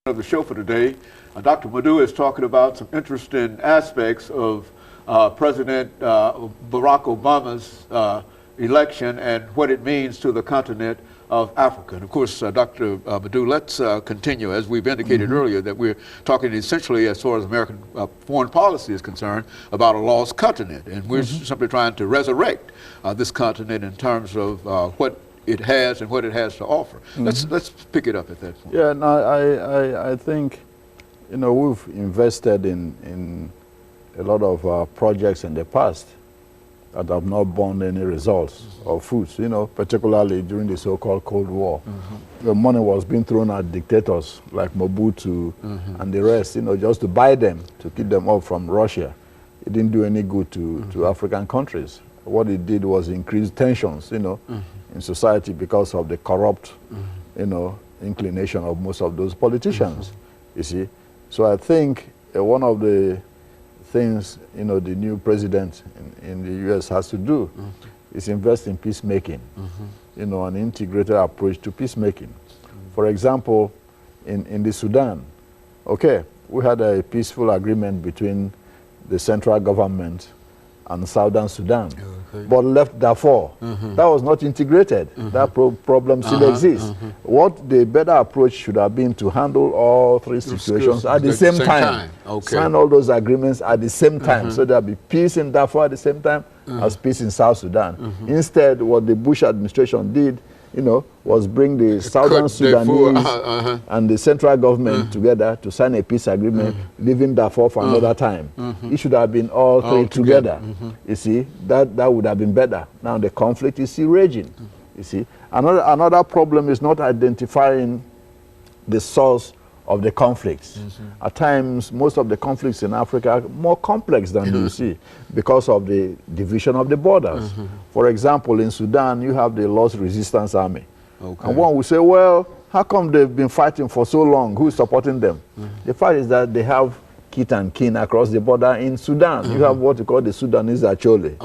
of the show for today. Dr. Madu is talking about some interesting aspects of President Barack Obama's election and what it means to the continent of Africa. And of course, Dr. Madu, let's continue, as we've indicated earlier, that we're talking essentially, as far as American foreign policy is concerned, about a lost continent. And we're simply trying to resurrect this continent in terms of what it has and what it has to offer. Let's pick it up at that point. Yeah, no, I think, you know, we've invested in a lot of projects in the past that have not borne any results or fruits, you know, particularly during the so-called Cold War. The money was being thrown at dictators like Mobutu and the rest, you know, just to buy them, to keep them off from Russia. It didn't do any good to African countries. What it did was increase tensions, you know, in society because of the corrupt, you know, inclination of most of those politicians, you see. So I think one of the things, you know, the new president in the U.S. has to do is invest in peacemaking, you know, an integrated approach to peacemaking. For example, in the Sudan, okay, we had a peaceful agreement between the central government and Southern Sudan, but left Darfur. That was not integrated. That problem still exists. What the better approach should have been to handle all three situations at the same time. Sign all those agreements at the same time, so there'll be peace in Darfur at the same time as peace in South Sudan. Instead, what the Bush administration did, you know, was bring the Southern Sudanese and the central government together to sign a peace agreement, leaving Darfur for another time. It should have been all three together. You see, that would have been better. Now the conflict is still raging. You see, another problem is not identifying the source of the conflicts. At times, most of the conflicts in Africa are more complex than you see because of the division of the borders. For example, in Sudan, you have the Lord's Resistance Army. And one will say, well, how come they've been fighting for so long? Who's supporting them? The fact is that they have kith and kin across the border in Sudan. You have what you call the Sudanese Acholi.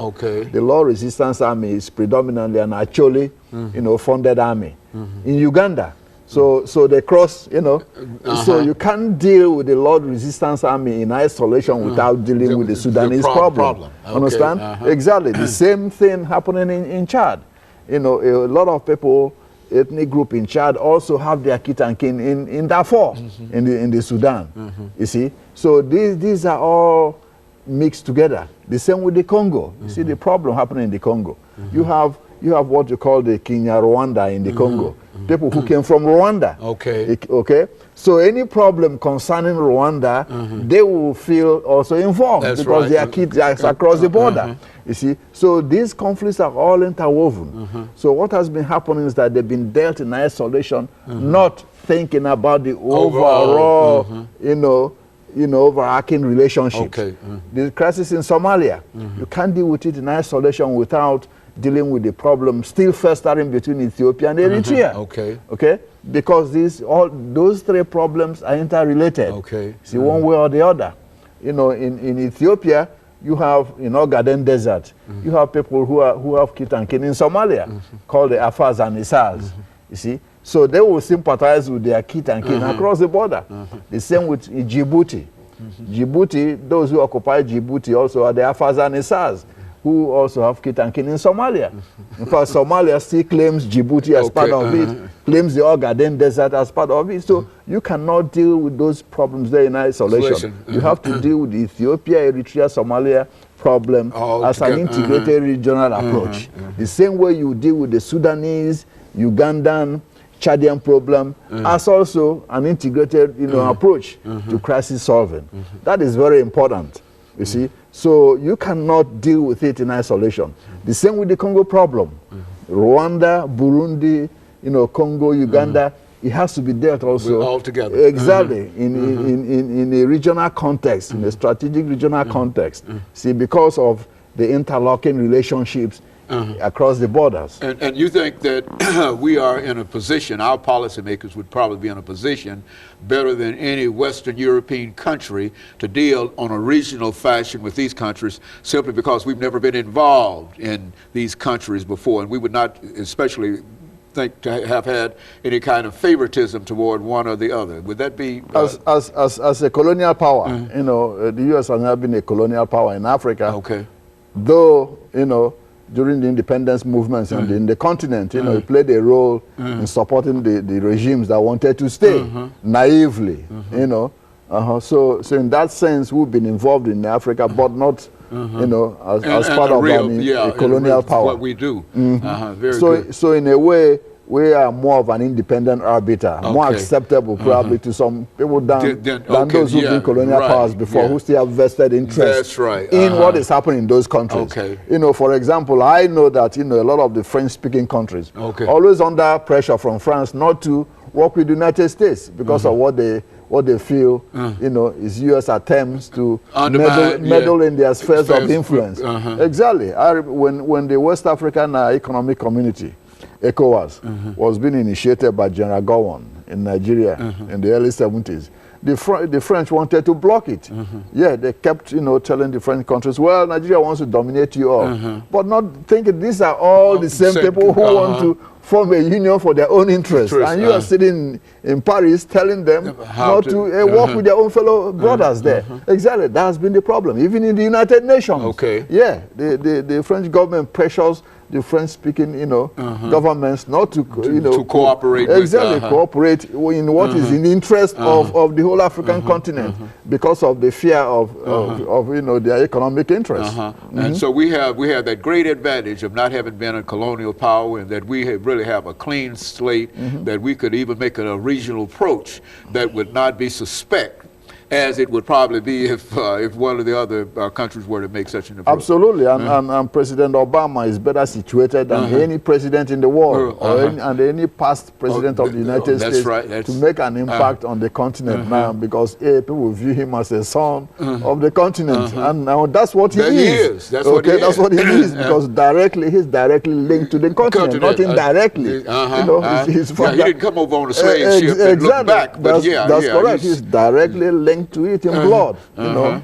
The Lord Resistance Army is predominantly an Acholi, you know, funded army. In Uganda, so they cross, you know, so you can't deal with the Lord Resistance Army in isolation without dealing with the Sudanese problem. Understand? Exactly. The same thing happening in Chad. You know, a lot of people, ethnic group in Chad also have their kith and kin in Darfur, in the Sudan. You see? So these are all mixed together. The same with the Congo. You see the problem happening in the Congo. You have what you call the Kenya-Rwanda in the Congo. People who came from Rwanda. Okay. So any problem concerning Rwanda, they will feel also involved because their kids are across the border. You see, so these conflicts are all interwoven. So what has been happening is that they've been dealt in isolation, not thinking about the overall, you know, overarching relationship. The crisis in Somalia, you can't deal with it in isolation without dealing with the problem still festering between Ethiopia and Eritrea. Okay? Because those three problems are interrelated. See, one way or the other. You know, in Ethiopia, you have, in Ogaden Desert, you have people who have kith and kin in Somalia, called the Afars and Isars. You see? So they will sympathize with their kith and kin across the border. The same with Djibouti. Djibouti, those who occupy Djibouti also are the Afars and Isars, who also have kith and kin in Somalia. In fact, Somalia still claims Djibouti as part of it, claims the Ogaden Desert as part of it. So you cannot deal with those problems there in isolation. You have to deal with the Ethiopia, Eritrea, Somalia problem as an integrated regional approach. The same way you deal with the Sudanese, Ugandan, Chadian problem as also an integrated, you know, approach to crisis solving. That is very important. You see, so you cannot deal with it in isolation. The same with the Congo problem. Rwanda, Burundi, you know, Congo, Uganda, it has to be dealt also all together. Exactly, in a regional context, in a strategic regional context. See, because of the interlocking relationships across the borders. And you think that we are in a position, our policymakers would probably be in a position better than any Western European country to deal on a regional fashion with these countries simply because we've never been involved in these countries before, and we would not especially think to have had any kind of favoritism toward one or the other. Would that be as a colonial power? You know, the U.S. has not been a colonial power in Africa. Okay. Though, you know, during the independence movements in the continent, you know, it played a role in supporting the regimes that wanted to stay naively, you know. So in that sense, we've been involved in Africa, but not, you know, as part of a colonial power. What we do. Very good. So in a way, we are more of an independent arbiter, more acceptable probably to some people than those who've been colonial powers before, who still have vested interest in what is happening in those countries. You know, for example, I know that, you know, a lot of the French-speaking countries always under pressure from France not to work with the United States because of what they feel, you know, is U.S. attempts to meddle in their spheres of influence. Exactly. When the West African Economic Community, ECOWAS, was being initiated by General Gowon in Nigeria in the early 70s. The French wanted to block it. Yeah, they kept, you know, telling the French countries, well, Nigeria wants to dominate you all. But not thinking these are all the same people who want to form a union for their own interests. And you are sitting in Paris telling them not to work with their own fellow brothers there. Exactly, that has been the problem. Even in the United Nations. Yeah, the French government pressures the French-speaking, you know, governments not to, you know, to cooperate. Cooperate in what is in the interest of the whole African continent because of the fear of you know, their economic interests. And so we have that great advantage of not having been a colonial power, and that we really have a clean slate, that we could even make a regional approach that would not be suspect, as it would probably be if one of the other countries were to make such an approach. Absolutely, and President Obama is better situated than any president in the world, and any past president of the United States to make an impact on the continent now, because people view him as a son of the continent, and now that's what he is. That's what he is. That's what he is, because he's directly linked to the continent, not indirectly. You know, his father, he didn't come over on a slave ship and look back, but that's correct. He's directly linked to it in blood, you know,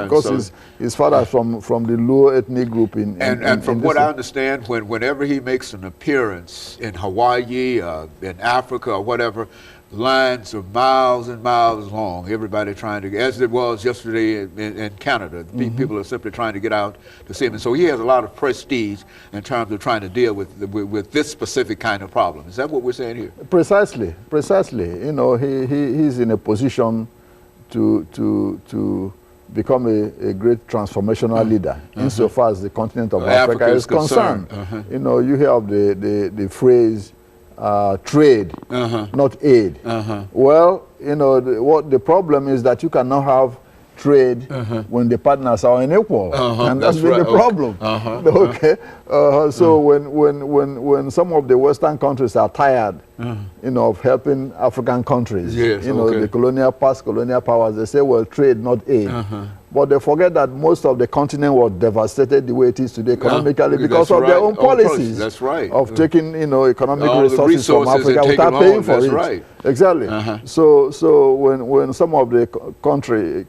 because his father is from the Luo ethnic group and from what I understand, whenever he makes an appearance in Hawaii, in Africa, or whatever, lines are miles and miles long. Everybody trying to, as it was yesterday in Canada, people are simply trying to get out to see him. And so he has a lot of prestige in terms of trying to deal with this specific kind of problem. Is that what we're saying here? Precisely. You know, he's in a position to become a great transformational leader insofar as the continent of Africa is concerned. You know, you hear of the phrase trade, not aid. Well, you know, what the problem is that you cannot have trade when the partners are unequal, and that's been the problem. So when some of the Western countries are tired, you know, of helping African countries, you know, the past colonial powers, they say, well, trade, not aid. But they forget that most of the continent was devastated the way it is today economically because of their own policies. That's right. Of taking, you know, economic resources from Africa without paying for it. Right. Exactly. So when some of the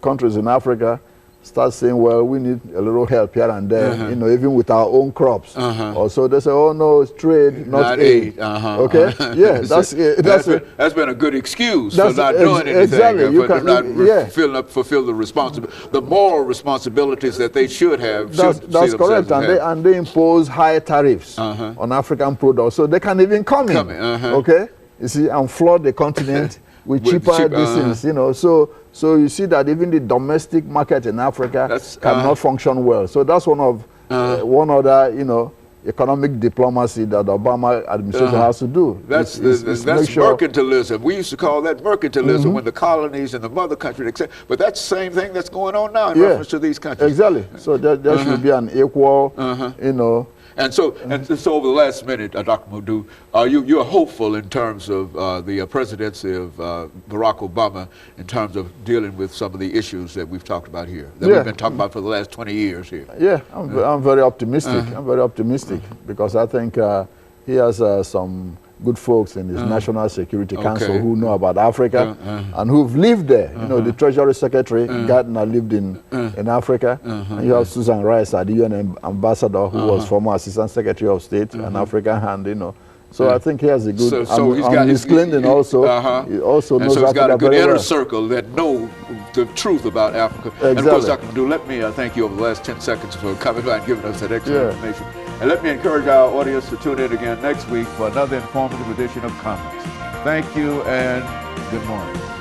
countries in Africa start saying, well, we need a little help here and there, you know, even with our own crops. Also, they say, oh no, it's trade, not aid. Okay? Yeah, that's been a good excuse for not doing anything. Exactly. You can not fulfill the moral responsibilities that they should have. That's correct. And they impose high tariffs on African products, so they can even come in. Okay? You see, and flood the continent with cheaper things, you know. So you see that even the domestic market in Africa cannot function well. So that's one other, you know, economic diplomacy that the Obama administration has to do. That's mercantilism. We used to call that mercantilism when the colonies and the mother country, etc. But that's the same thing that's going on now in reference to these countries. Exactly. So there should be an equal, you know. And so over the last minute, Dr. Madu, you're hopeful in terms of the presidency of Barack Obama in terms of dealing with some of the issues that we've talked about here, that we've been talking about for the last 20 years here. Yeah, I'm very optimistic. I'm very optimistic because I think he has some good folks in his National Security Council who know about Africa and who've lived there. You know, the Treasury Secretary, Gardner, lived in Africa. And you have Susan Rice, the UN ambassador, who was former Assistant Secretary of State, an African hand, you know. So I think he has a good. So he's got Miss Clinton also. He also and knows so he's got Africa a good very inner well. circle that know the truth about Africa. Exactly. And of course, Dr. Madu, let me thank you over the last 10 seconds for coming by and giving us that excellent information. And let me encourage our audience to tune in again next week for another informative edition of Comments. Thank you and good morning.